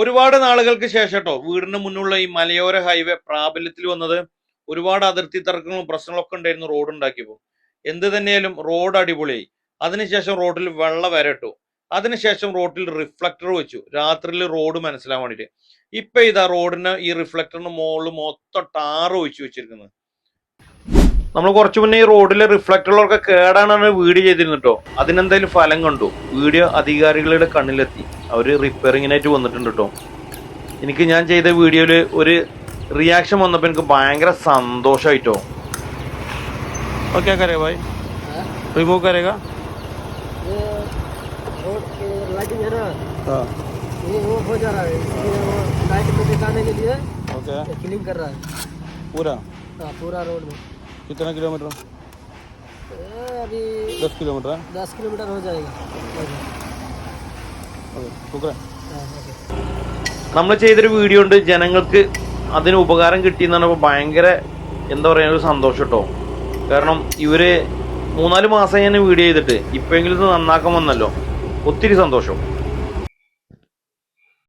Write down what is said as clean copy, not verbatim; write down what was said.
ഒരുപാട് നാളുകൾക്ക് ശേഷം കേട്ടോ വീടിന് മുന്നുള്ള ഈ മലയോര ഹൈവേ പ്രാബല്യത്തിൽ വന്നത്. ഒരുപാട് അതിർത്തി തർക്കങ്ങളും പ്രശ്നങ്ങളൊക്കെ ഉണ്ടായിരുന്നു റോഡ് ഉണ്ടാക്കിയപ്പോൾ. എന്ത് തന്നെയാലും റോഡ് അടിപൊളിയായി. അതിനുശേഷം റോഡിൽ വെള്ളം വരട്ടു. അതിനുശേഷം റോഡിൽ റിഫ്ലക്ടർ വെച്ചു, രാത്രിയിൽ റോഡ് മനസ്സിലാൻ വേണ്ടിയിട്ട്. ഇപ്പൊ ഇതാ റോഡിന് ഈ റിഫ്ലക്ടറിന് മുകളിൽ മൊത്തം ടാർ ഒഴിച്ചു വെച്ചിരിക്കുന്നത്. നമ്മൾ കുറച്ചു മുന്നേ ഈ റോഡിലെ റിഫ്ലക്ടറുകളൊക്കെ കേടാണെന്ന് വീഡിയോ ചെയ്തിരുന്നു കേട്ടോ. അതിനെന്തായാലും ഫലം കണ്ടു. വീഡിയോ അധികാരികളുടെ കണ്ണിലെത്തി. അവര് റിപ്പയറിങ്ങിനായിട്ട് വന്നിട്ടുണ്ട് കേട്ടോ. എനിക്ക് ഞാൻ ചെയ്ത വീഡിയോയിൽ ഒരു റിയാക്ഷൻ വന്നപ്പോൾ എനിക്ക് ഭയങ്കര സന്തോഷമായിട്ടോ. ഓക്കെ കരേ ഭായ്, റിമൂവ് കരേगा वो हो जा रहा है, वो लाइट पे दिखाने के लिए ओके क्लीन कर रहा है पूरा। हाँ, पूरा रोड में। कितना किलोमीटर? अभी 10 किलोमीटर है। 10 किलोमीटर हो जाएगा। നമ്മൾ ചെയ്തൊരു വീഡിയോ ഉണ്ട്, ജനങ്ങൾക്ക് അതിന് ഉപകാരം കിട്ടിയെന്ന് പറഞ്ഞപ്പോൾ ഭയങ്കര എന്താ പറയുക ഒരു സന്തോഷം കേട്ടോ. കാരണം ഇവര് 3-4 മാസം ഞാൻ വീഡിയോ ചെയ്തിട്ട് ഇപ്പോഴെങ്കിലും ഇത് നന്നാക്കാൻ വന്നല്ലോ. ഒത്തിരി സന്തോഷം.